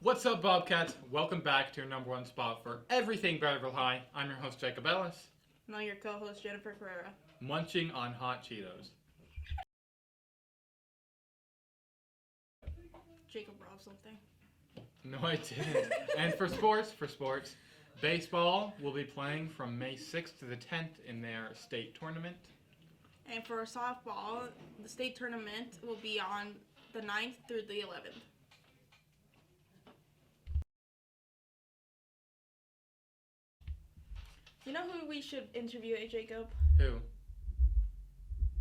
What's up, Bobcats? Welcome back to your number one spot for everything Betterville High. I'm your host, Jacob Ellis, And I'm your co-host, Jennifer Carrera. munching on hot Cheetos. Jacob brought something. No, I didn't. And for sports, baseball will be playing from May 6th to the 10th in their state tournament. And for softball, the state tournament will be on the 9th through the 11th. You know who we should interview, Jacob? Who?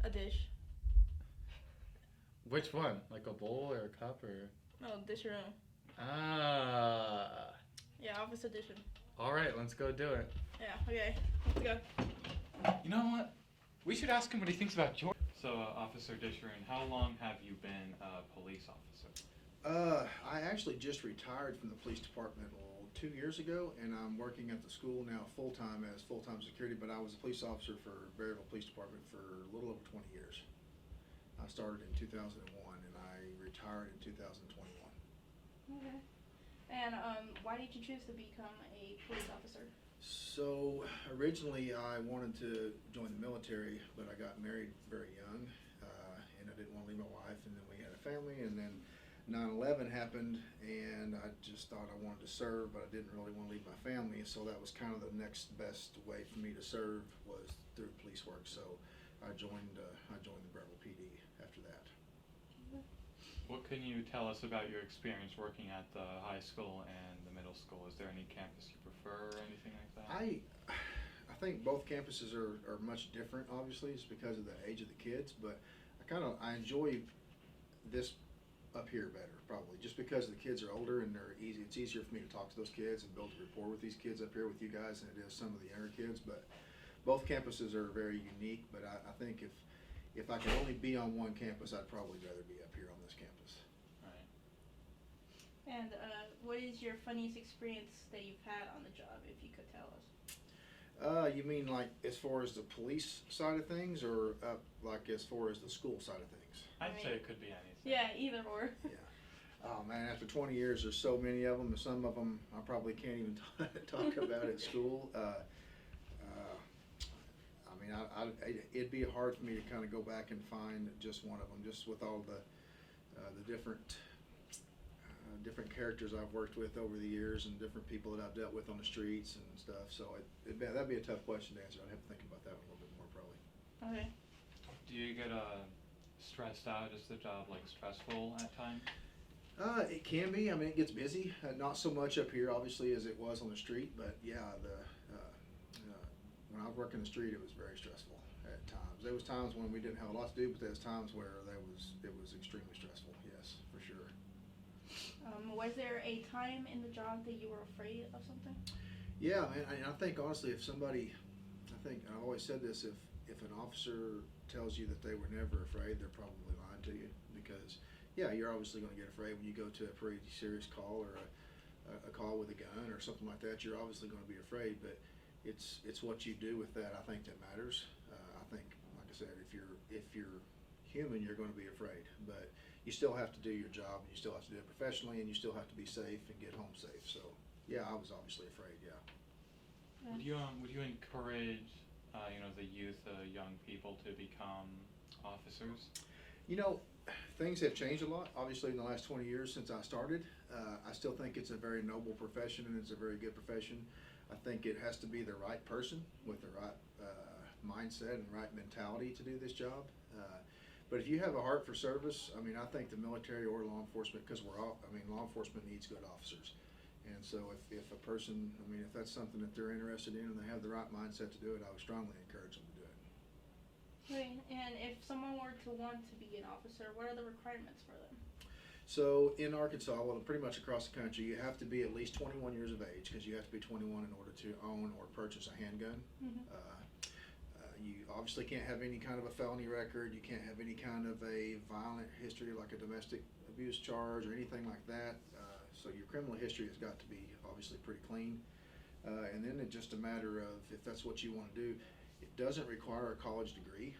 A dish. Which one? Like a bowl or a cup or? No, dish your own. Ah. Yeah, office edition. All right, let's go do it. Yeah, okay. Let's go. You know what? We should ask him what he thinks about George. So, Officer Disherin, how long have you been a police officer? I actually just retired from the police department 2 years ago, and I'm working at the school now full-time as full-time security, but I was a police officer for Berryville Police Department for a little over 20 years. I started in 2001, and I retired in 2021. Okay. And why did you choose to become a police officer? So originally I wanted to join the military, but I got married very young, and I didn't want to leave my wife, and then we had a family, and then 9/11 happened, and I just thought I wanted to serve, but I didn't really want to leave my family, so that was kind of the next best way for me to serve was through police work. So I joined the Berryville PD after that. What can you tell us about your experience working at the high school and the middle school? Is there any campus you prefer or anything like that? I think both campuses are much different, obviously, it's because of the age of the kids, but I enjoy this up here better, probably, just because the kids are older and it's easier for me to talk to those kids and build a rapport with these kids up here with you guys than it is some of the younger kids. But both campuses are very unique, but I think if I could only be on one campus, I'd probably rather be up here on this campus. Right. And what is your funniest experience that you've had on the job, if you could tell us? You mean like as far as the police side of things, or like as far as the school side of things? I'd say it could be anything. Yeah, either or. Yeah. Oh man, after 20 years, there's so many of them, and some of them I probably can't even talk about at school. I mean, it'd be hard for me to kind of go back and find just one of them, just with all the different characters I've worked with over the years and different people that I've dealt with on the streets and stuff. So that'd be a tough question to answer. I'd have to think about that one a little bit more probably. Okay. Do you get stressed out? Is the job like stressful at times? It can be. I mean, it gets busy. Not so much up here, obviously, as it was on the street. But yeah, when I was working the street, it was very stressful at times. There was times when we didn't have a lot to do, but there was times where it was extremely stressful. Yes, for sure. Was there a time in the job that you were afraid of something? Yeah, man. I think honestly, I've always said this: if an officer tells you that they were never afraid, they're probably lying to you. Because yeah, you're obviously going to get afraid when you go to a pretty serious call or a call with a gun or something like that. You're obviously going to be afraid, but it's what you do with that, I think, that matters. I think, like I said, if you're human, you're going to be afraid, but you still have to do your job, and you still have to do it professionally, and you still have to be safe and get home safe. So yeah, I was obviously afraid. Yeah. Would you encourage the youth, young people to become officers? You know, things have changed a lot, obviously, in the last 20 years since I started. I still think it's a very noble profession, and it's a very good profession. I think it has to be the right person with the right mindset and right mentality to do this job. But if you have a heart for service, I mean, I think the military or law enforcement, because law enforcement needs good officers. And so if a person, I mean, if that's something that they're interested in and they have the right mindset to do it, I would strongly encourage them to do it. Okay. And if someone were to want to be an officer, what are the requirements for them? So in Arkansas, well, pretty much across the country, you have to be at least 21 years of age, because you have to be 21 in order to own or purchase a handgun. Mm-hmm. You obviously can't have any kind of a felony record. You can't have any kind of a violent history like a domestic abuse charge or anything like that. So your criminal history has got to be obviously pretty clean. And then it's just a matter of if that's what you want to do. It doesn't require a college degree.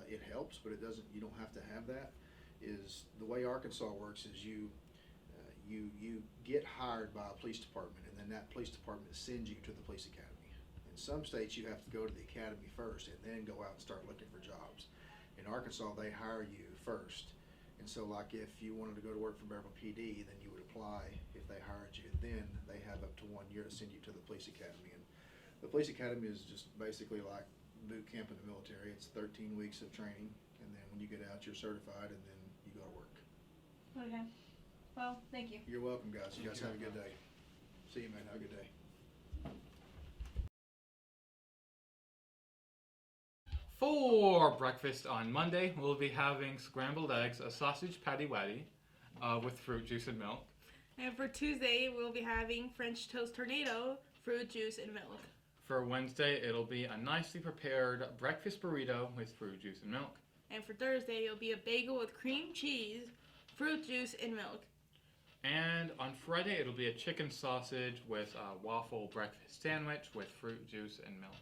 It helps, but it doesn't. You don't have to have that. Is the way Arkansas works is you you get hired by a police department, and then that police department sends you to the police academy. In some states, you have to go to the academy first and then go out and start looking for jobs. In Arkansas, they hire you first. And so, like, if you wanted to go to work for Beverly PD, then you would apply if they hired you. Then they have up to 1 year to send you to the police academy. And the police academy is just basically like boot camp in the military. It's 13 weeks of training, and then when you get out, you're certified, and then you go to work. Okay. Well, thank you. You're welcome, guys. You Thank guys you have a very good much. day. See you, man. Have a good day. For breakfast on Monday, we'll be having scrambled eggs, a sausage patty waddy with fruit juice and milk. And for Tuesday, we'll be having French toast tornado, fruit juice, and milk. For Wednesday, it'll be a nicely prepared breakfast burrito with fruit juice and milk. And for Thursday, it'll be a bagel with cream cheese, fruit juice, and milk. And on Friday, it'll be a chicken sausage with a waffle breakfast sandwich with fruit juice and milk.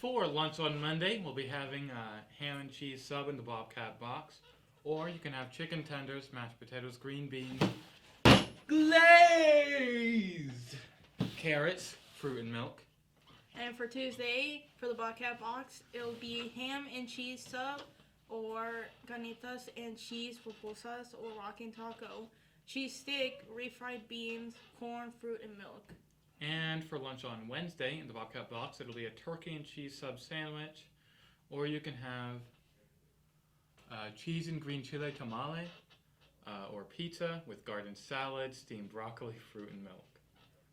For lunch on Monday, we'll be having a ham and cheese sub in the Bobcat box. Or you can have chicken tenders, mashed potatoes, green beans, glazed carrots, fruit and milk. And for Tuesday, for the Bobcat box, it'll be ham and cheese sub, or ganitas and cheese pupusas, or rockin' taco, cheese stick, refried beans, corn, fruit, and milk. And for lunch on Wednesday, in the Bobcat box, it'll be a turkey and cheese sub sandwich. Or you can have cheese and green chile tamale, or pizza with garden salad, steamed broccoli, fruit, and milk.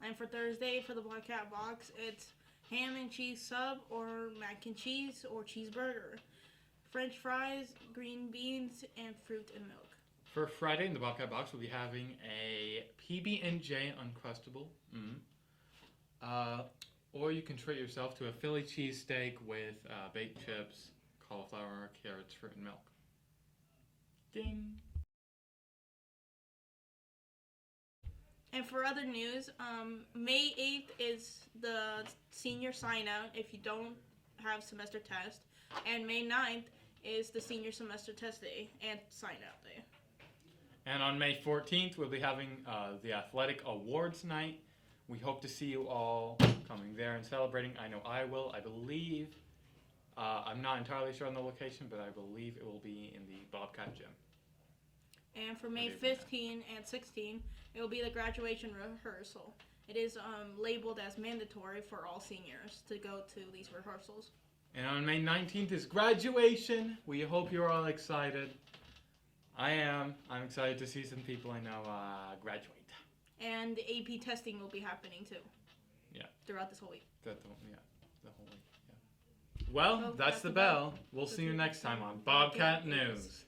And for Thursday, for the Bobcat box, it's ham and cheese sub, or mac and cheese, or cheeseburger, French fries, green beans, and fruit and milk. For Friday, in the Bobcat box, we'll be having a PB&J Uncrustable. Or you can treat yourself to a Philly cheesesteak with baked chips, cauliflower, carrots, fruit, and milk. Ding! And for other news, May 8th is the senior sign-out if you don't have semester test. And May 9th is the senior semester test day and sign-out day. And on May 14th, we'll be having the Athletic Awards Night. We hope to see you all coming there and celebrating. I know I will. I believe, I'm not entirely sure on the location, but I believe it will be in the Bobcat Gym. And for May 15 and 16, it will be the graduation rehearsal. It is labeled as mandatory for all seniors to go to these rehearsals. And on May 19th is graduation. We hope you're all excited. I am. I'm excited to see some people I know graduate. And the AP testing will be happening too. Yeah. Throughout this whole week. The whole week. Yeah. Well, that's the bell. We'll see you next time on Bobcat News.